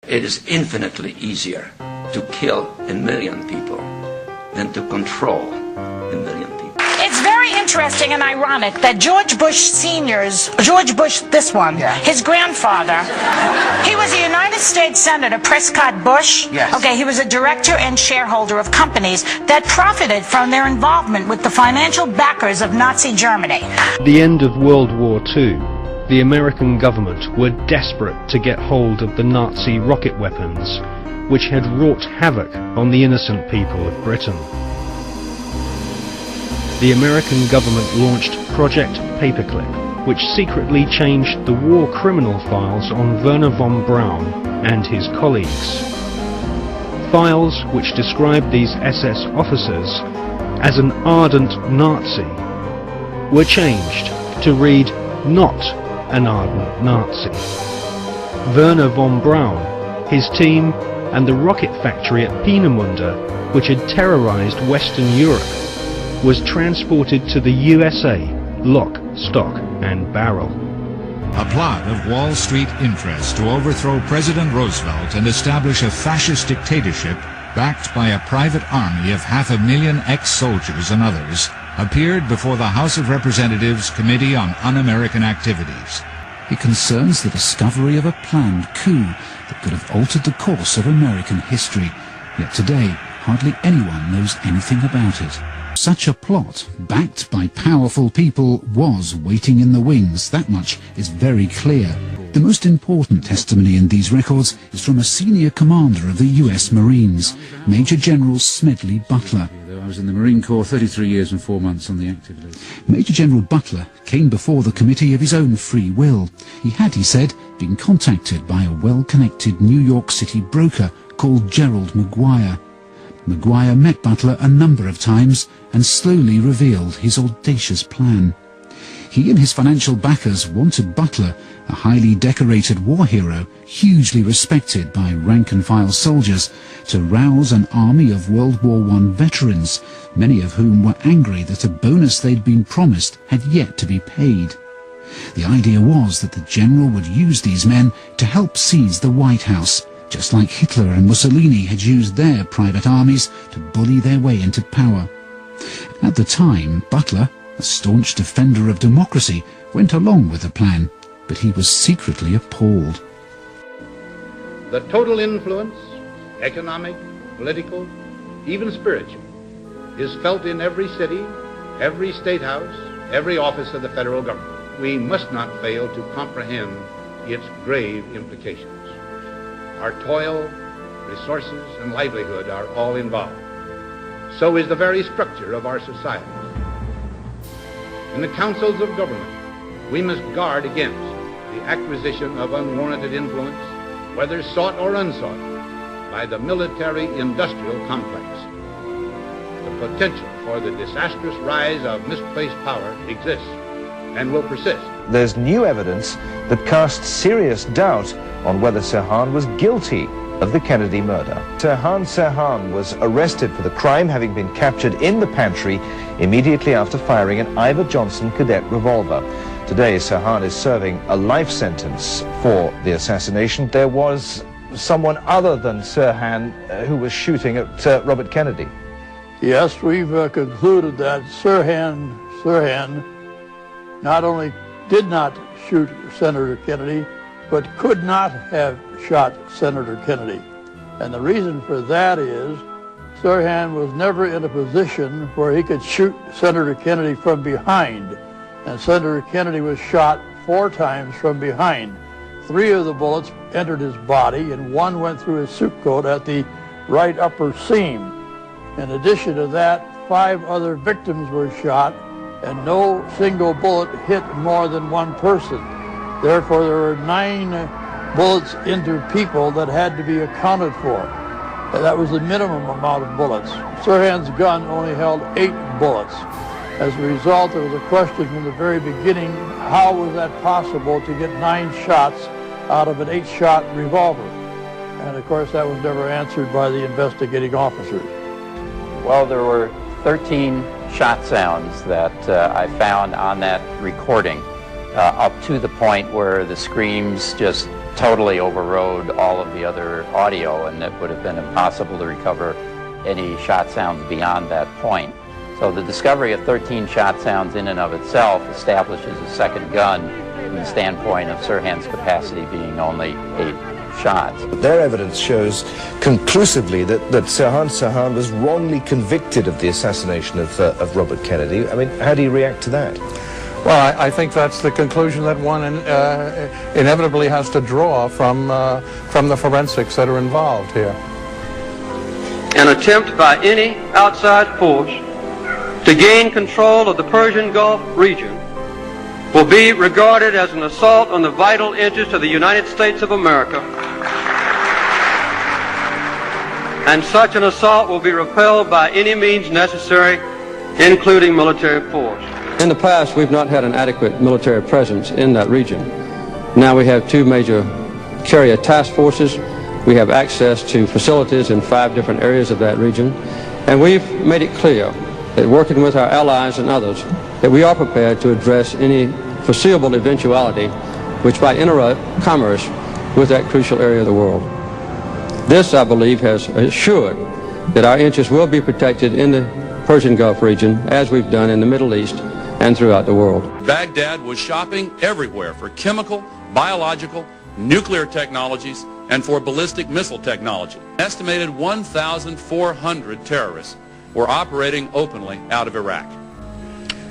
It is infinitely easier to kill 1 million people than to control 1 million people. It's very interesting and ironic that George Bush Sr.'s, George Bush, his grandfather, he was a United States Senator, Prescott Bush. Yes. Okay, he was a director and shareholder of companies that profited from their involvement with the financial backers of Nazi Germany. At the end of World War II, the American government were desperate to get hold of the Nazi rocket weapons, which had wrought havoc on the innocent people of Britain. The American government launched Project Paperclip, which secretly changed the war criminal files on Werner von Braun and his colleagues. Files which described these SS officers as an ardent Nazi were changed to read not an ardent Nazi. Werner von Braun, his team, and the rocket factory at Peenemünde, which had terrorized Western Europe, was transported to the USA, lock, stock and barrel. A plot of Wall Street interests to overthrow President Roosevelt and establish a fascist dictatorship backed by a private army of 500,000 ex-soldiers and others appeared before the House of Representatives Committee on Un-American Activities. It concerns the discovery of a planned coup that could have altered the course of American history. Yet today, hardly anyone knows anything about it. Such a plot, backed by powerful people, was waiting in the wings. That much is very clear. The most important testimony in these records is from a senior commander of the US Marines, Major General Smedley Butler. I was in the Marine Corps 33 years and 4 months on the active list. Major General Butler came before the committee of his own free will. He had, he said, been contacted by a well-connected New York City broker called Gerald Maguire. Maguire met Butler a number of times and slowly revealed his audacious plan. He and his financial backers wanted Butler, a highly decorated war hero, hugely respected by rank-and-file soldiers, to rouse an army of World War I veterans, many of whom were angry that a bonus they'd been promised had yet to be paid. The idea was that the general would use these men to help seize the White House, just like Hitler and Mussolini had used their private armies to bully their way into power. At the time, Butler, a staunch defender of democracy, went along with the plan, but he was secretly appalled. The total influence, economic, political, even spiritual, is felt in every city, every state house, every office of the federal government. We must not fail to comprehend its grave implications. Our toil, resources, and livelihood are all involved. So is the very structure of our society. In the councils of government, we must guard against the acquisition of unwarranted influence, whether sought or unsought, by the military-industrial complex. The potential for the disastrous rise of misplaced power exists and will persist. There's new evidence that casts serious doubt on whether Sirhan was guilty of the Kennedy murder. Sirhan was arrested for the crime, having been captured in the pantry immediately after firing an Iver Johnson cadet revolver. Today, Sirhan is serving a life sentence for the assassination. There was someone other than Sirhan who was shooting at Robert Kennedy. Yes, we've concluded that Sirhan not only did not shoot Senator Kennedy, but could not have shot Senator Kennedy. And the reason for that is Sirhan was never in a position where he could shoot Senator Kennedy from behind. And Senator Kennedy was shot 4 times from behind. 3 of the bullets entered his body and 1 went through his suit coat at the right upper seam. In addition to that, 5 other victims were shot and no single bullet hit more than 1 person. Therefore, there were 9 bullets into people that had to be accounted for. And that was the minimum amount of bullets. Sirhan's gun only held 8 bullets. As a result, there was a question from the very beginning, how was that possible to get 9 shots out of an 8-shot revolver? And of course, that was never answered by the investigating officers. Well, there were 13 shot sounds that I found on that recording, up to the point where the screams just totally overrode all of the other audio, and it would have been impossible to recover any shot sounds beyond that point. So the discovery of 13 shot sounds in and of itself establishes a second gun from the standpoint of Sirhan's capacity being only 8 shots. Their evidence shows conclusively that Sirhan was wrongly convicted of the assassination of Robert Kennedy. I mean, how do you react to that? Well, I think that's the conclusion that one inevitably has to draw from the forensics that are involved here. An attempt by any outside force to gain control of the Persian Gulf region will be regarded as an assault on the vital interests of the United States of America, and such an assault will be repelled by any means necessary, including military force. In the past, we've not had an adequate military presence in that region. Now we have 2 major carrier task forces. We have access to facilities in 5 different areas of that region, and we've made it clear that working with our allies and others, that we are prepared to address any foreseeable eventuality which might interrupt commerce with that crucial area of the world. This, I believe, has assured that our interests will be protected in the Persian Gulf region, as we've done in the Middle East and throughout the world. Baghdad was shopping everywhere for chemical, biological, nuclear technologies, and for ballistic missile technology. An estimated 1,400 terrorists were operating openly out of Iraq.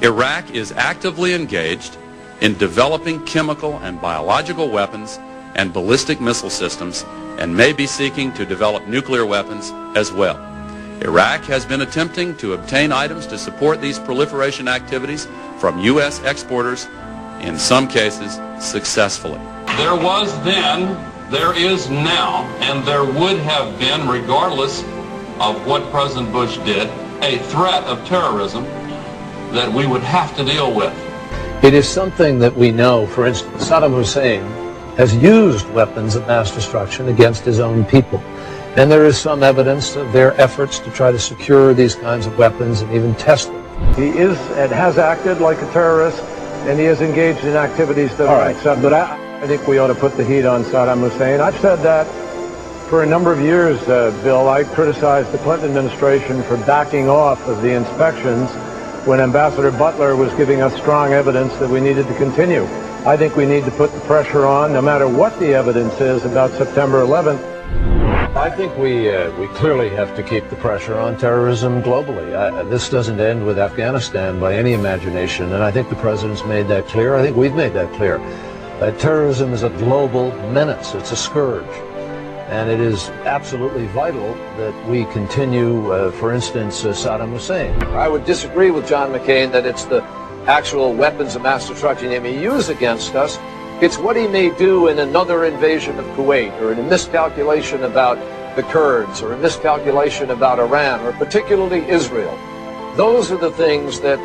Iraq is actively engaged in developing chemical and biological weapons and ballistic missile systems, and may be seeking to develop nuclear weapons as well. Iraq has been attempting to obtain items to support these proliferation activities from U.S. exporters, in some cases successfully. There was then, there is now, and there would have been, regardless of what President Bush did, a threat of terrorism that we would have to deal with. It is something that we know. For instance, Saddam Hussein has used weapons of mass destruction against his own people. And there is some evidence of their efforts to try to secure these kinds of weapons and even test them. He is and has acted like a terrorist, and he has engaged in activities that are acceptable. But I think we ought to put the heat on Saddam Hussein. I've said that for a number of years, Bill. I criticized the Clinton administration for backing off of the inspections when Ambassador Butler was giving us strong evidence that we needed to continue. I think we need to put the pressure on, no matter what the evidence is about September 11th. I think we clearly have to keep the pressure on terrorism globally. This doesn't end with Afghanistan by any imagination, and I think the President's made that clear. I think we've made that clear. Terrorism is a global menace. It's a scourge. And it is absolutely vital that we continue, for instance, Saddam Hussein. I would disagree with John McCain that it's the actual weapons of mass destruction he may use against us. It's what he may do in another invasion of Kuwait, or in a miscalculation about the Kurds, or a miscalculation about Iran, or particularly Israel. Those are the things that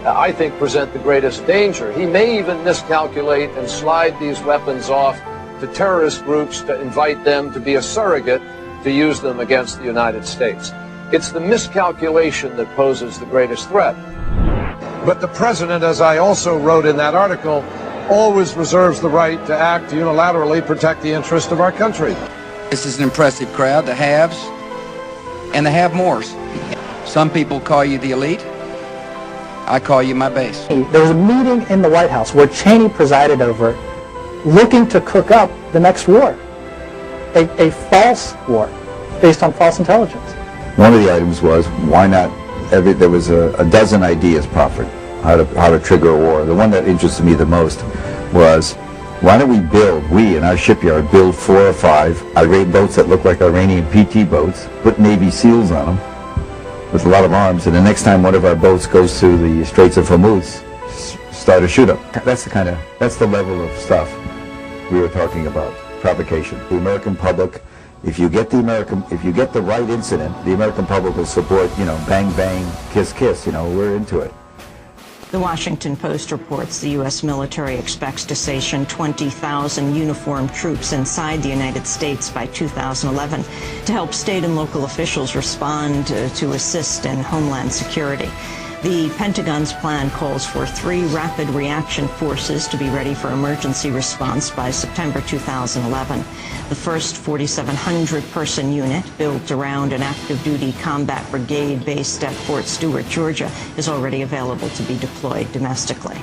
I think present the greatest danger. He may even miscalculate and slide these weapons off to terrorist groups to invite them to be a surrogate to use them against the United States. It's the miscalculation that poses the greatest threat. But the President, as I also wrote in that article, always reserves the right to act unilaterally, protect the interest of our country. This is an impressive crowd, the haves and the have-mores. Some people call you the elite. I call you my base. There was a meeting in the White House where Cheney presided over it, looking to cook up the next war, a false war based on false intelligence. One of the items was, why not, there was a dozen ideas proffered, how to trigger a war. The one that interested me the most was, why don't we in our shipyard build 4 or 5 Iranian boats that look like Iranian PT boats, put Navy SEALs on them with a lot of arms, and the next time one of our boats goes through the Straits of Hormuz, start a shoot-up. That's the level of stuff we were talking about, provocation. The American public, if you get the right incident, the American public will support, bang, bang, kiss, kiss, we're into it. The Washington Post reports the U.S. military expects to station 20,000 uniformed troops inside the United States by 2011 to help state and local officials respond to assist in homeland security. The Pentagon's plan calls for 3 rapid reaction forces to be ready for emergency response by September 2011. The first 4,700-person unit, built around an active-duty combat brigade based at Fort Stewart, Georgia, is already available to be deployed domestically.